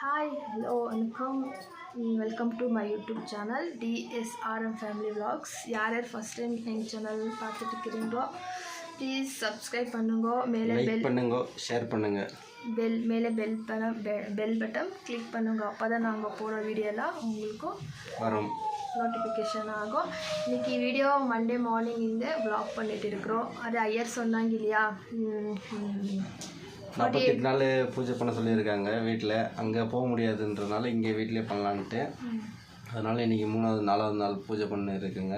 Hi, hello, வணக்கம். Welcome to my YouTube channel DSRM family vlogs. யார் யார் first time எங்கள் சேனல் பார்த்துட்டு இருக்கிறீங்களோ ப்ளீஸ் சப்ஸ்கிரைப் பண்ணுங்க. மேலே பெல் பண்ணுங்க, ஷேர் பண்ணுங்க. மேலே பெல் பட்டன் கிளிக் பண்ணுங்க. அப்போ தான் நாங்கள் போகிற வீடியோலாம் உங்களுக்கும் வரும், நோட்டிஃபிகேஷன் ஆகும். இன்றைக்கி வீடியோ மண்டே மார்னிங் இந்த வ்ளாக் பண்ணிட்டு இருக்கிறோம். அது ஐயர் சொன்னாங்க இல்லையா, 48 நாள் பூஜை பண்ண சொல்லியிருக்காங்க வீட்டில். அங்கே போக முடியாதுன்றதுனால இங்கே வீட்டிலே பண்ணலான்ட்டு, அதனால் இன்றைக்கி 4வது நாள் பூஜை பண்ண இருக்குங்க.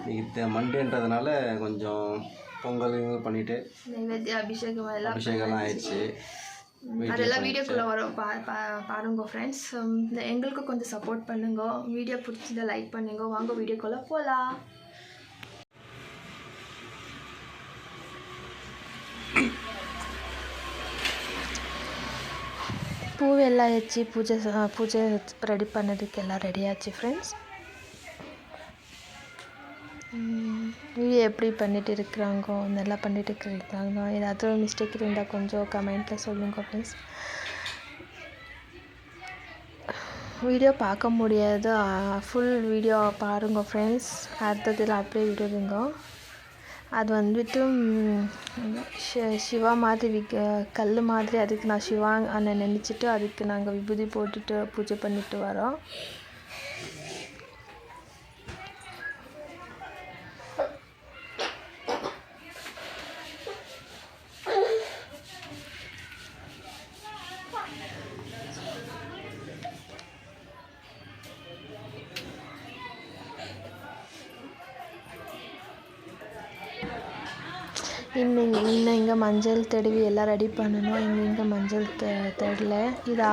இன்றைக்கி மண்டேன்றதுனால கொஞ்சம் பொங்கல் பண்ணிவிட்டு நைவேத்திய அபிஷேகம்லாம் ஆயிடுச்சு. அதெல்லாம் வீடியோக்குள்ளே வரும், பாருங்க ஃப்ரெண்ட்ஸ். எங்களுக்கு கொஞ்சம் சப்போர்ட் பண்ணுங்க. வீடியோ பிடிச்சிருந்தா லைக் பண்ணுங்க. வாங்க வீடியோக்குள்ளே போகலாம். பூவெல்லாம் வச்சு பூஜை ரெடி பண்ணதுக்கு எல்லாம் ரெடி ஆச்சு ஃப்ரெண்ட்ஸ். வீடியோ எப்படி பண்ணிட்டு இருக்கிறாங்கோ, நல்லா பண்ணிட்டு இருக்கிறாங்க. ஏதாவது மிஸ்டேக் இருந்தால் கொஞ்சம் கமெண்ட்டில் சொல்லுங்க ஃப்ரெண்ட்ஸ். வீடியோ பார்க்க முடியாது, ஃபுல் வீடியோ பாருங்க ஃப்ரெண்ட்ஸ். அடுத்ததில் அப்படியே விடுதுங்க. அது வந்துட்டு சிவா மாதிரி கல் மாதிரி, அதுக்கு நான் சிவா அண்ணன் நினச்சிட்டு அதுக்கு நாங்கள் விபூதி போட்டுட்டு பூஜை பண்ணிட்டு வரோம். இன்னும் இங்கே மஞ்சள் தடவி எல்லாம் ரெடி பண்ணணும். இங்கே மஞ்சள் தடல இதா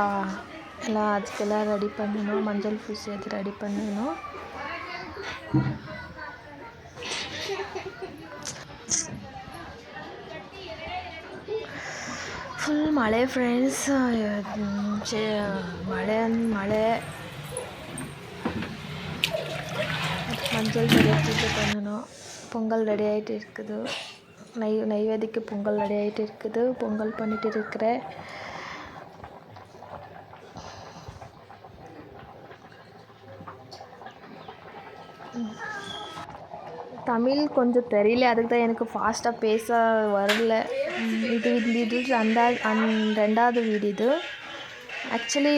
எல்லாம் அதுக்கெல்லாம் ரெடி பண்ணணும். மஞ்சள் பூசி அது ரெடி பண்ணணும். ஃபுல் மழை ஃப்ரெண்ட்ஸ். மழை மஞ்சள் தடவி பண்ணணும். பொங்கல் ரெடி ஆகிட்டு இருக்குது. நைவேதிக்கு பொங்கல் ரெடி ஆகிட்டு இருக்குது. பொங்கல் பண்ணிட்டு இருக்கிறேன். தமிழ் கொஞ்சம் தெரியல, அதுக்கு தான் எனக்கு ஃபாஸ்ட்டாக பேச வரல. இது 2வது வீடு. இது ஆக்சுவலி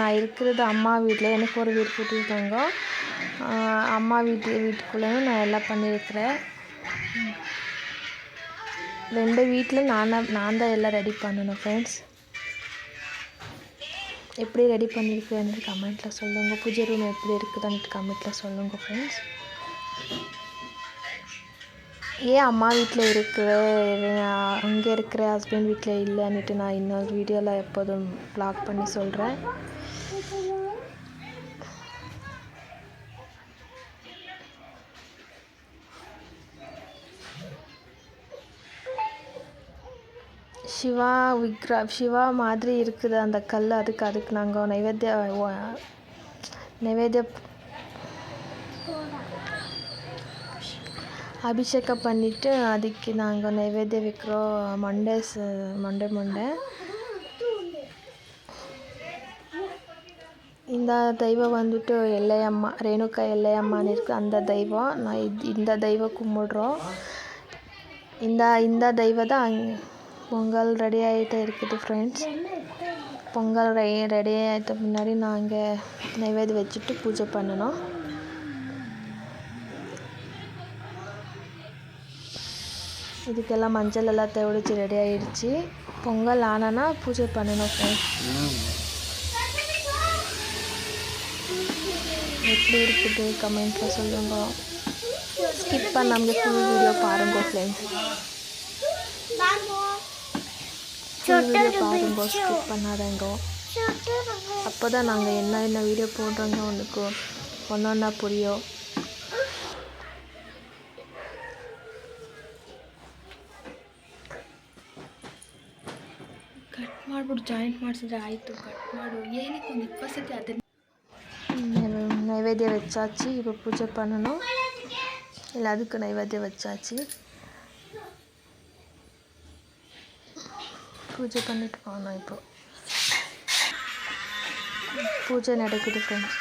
நான் இருக்கிறது அம்மா வீட்டில். எனக்கு ஒரு வீடு போட்டிருக்காங்க. அம்மா வீட்டுக்குள்ளேயும் நான் எல்லாம் பண்ணியிருக்கிறேன். 2 வீட்டில் நான் தான் எல்லாம் ரெடி பண்ணணும் ஃப்ரெண்ட்ஸ். எப்படி ரெடி பண்ணியிருக்கேன்னு கமெண்ட்டில் சொல்லுங்கள். பூஜை ரூம் எப்படி இருக்குதுன்ட்டு கமெண்ட்டில் சொல்லுங்கள் ஃப்ரெண்ட்ஸ். ஏன் அம்மா வீட்டில் இருக்கிற அங்கே இருக்கிற ஹஸ்பண்ட் வீட்டில் இல்லைன்னுட்டு நான் இன்னொரு வீடியோவில் எப்போதும் வ்ளாக் பண்ணி சொல்கிறேன். சிவா மாதிரி இருக்குது அந்த கல். அதுக்கு நாங்கள் நைவேத்திய அபிஷேகம் பண்ணிவிட்டு அதுக்கு நாங்கள் நைவேத்தியம் வைக்கிறோம். மண்டே இந்த தெய்வம் வந்துட்டு எல்லையம்மா, ரேணுகா எல்லையம்மான்னு இருக்குது. அந்த தெய்வம் நான் இந்த தெய்வம் கும்பிடுறோம். இந்த தெய்வம் தான் பொங்கல் ரெடி ஆகிட்டே இருக்குது ஃப்ரெண்ட்ஸ். பொங்கல் ரெடி ஆகிட்ட முன்னாடி நாங்கள் நைவேத்தியம் வச்சுட்டு பூஜை பண்ணணும். இதுக்கெல்லாம் மஞ்சள் எல்லாம் தேவடிச்சு ரெடி ஆகிடுச்சு. பொங்கல் ஆனனா பூஜை பண்ணணும் ஃப்ரெண்ட்ஸ். எப்படி இருக்குது கமெண்ட்டில் சொல்லுங்க. ஸ்கிப் பண்ணாமல் ஃபுல் வீடியோ பாருங்க ஃப்ரெண்ட்ஸ். பாருங்க, ஸ்கிப் பண்ணாதங்க. அப்போ தான் நாங்கள் என்ன வீடியோ போடுறோங்க உனக்கு ஒன்றா புரியும். ಕಟ್ ಮಾಡಿಬಿಟ್ಟು ಜಾಯಿಂಟ್ ಮಾಡಿಸಿದ್ರೆ ಆಯಿತು. ಕಟ್ ಮಾಡು, ಏನಕ್ಕೆ ಒಂದು 20 ಸತಿ ಅದನ್ನು. நைவேத்தியம் வச்சாச்சு. இப்போ பூஜை பண்ணணும். எல்லாத்துக்கும் நைவேத்தியம் வச்சாச்சு. பூஜை பண்ணிட்டு போகணும். இப்போ பூஜை நடக்குது ஃப்ரெண்ட்ஸ்.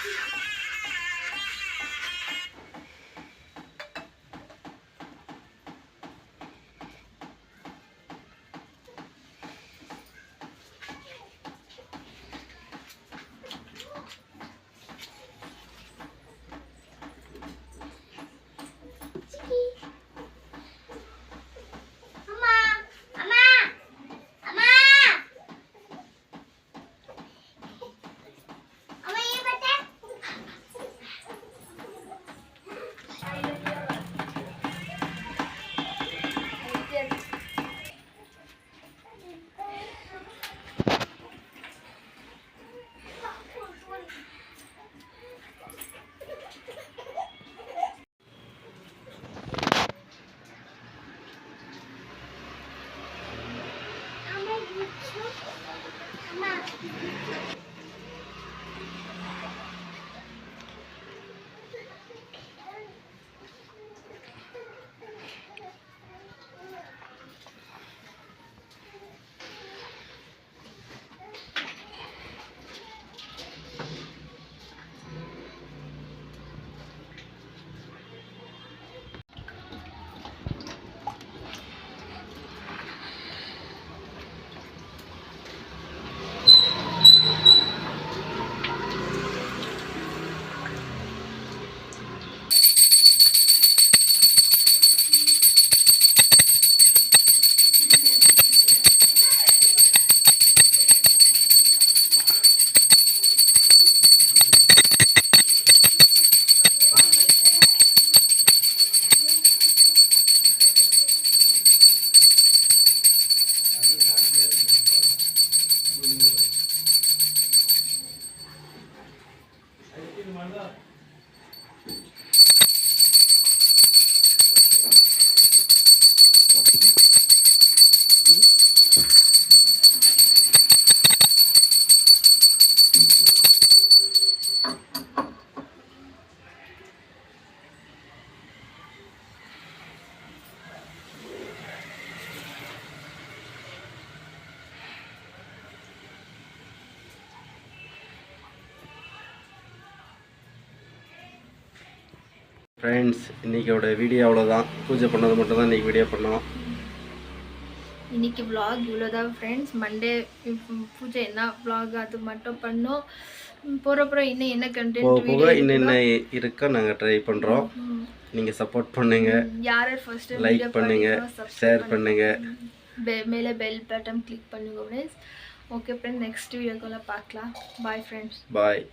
ஃப்ரெண்ட்ஸ், இன்றைக்கோட வீடியோ அவ்வளோதான். பூஜை பண்ணது மட்டும் தான் இன்றைக்கி வீடியோ பண்ணோம். இன்றைக்கி vlog இவ்வளோதான் ஃப்ரெண்ட்ஸ். மண்டே பூஜை என்ன vlog அது மட்டும் பண்ணோம். போகிறப்புறம் இன்னும் என்ன கண்டென்ட் போக இன்னும் இருக்கா நாங்கள் ட்ரை பண்ணுறோம். நீங்கள் சப்போர்ட் பண்ணுங்கள், யார் ஃபர்ஸ்ட்டு லைக் பண்ணுங்கள், ஷேர் பண்ணுங்கள், மேலே பெல் பட்டன் கிளிக் பண்ணுங்க ஃப்ரெண்ட்ஸ். ஓகே ஃப்ரெண்ட்ஸ், நெக்ஸ்ட் வீடியோக்குள்ளே பார்க்கலாம். Bye friends. பாய்.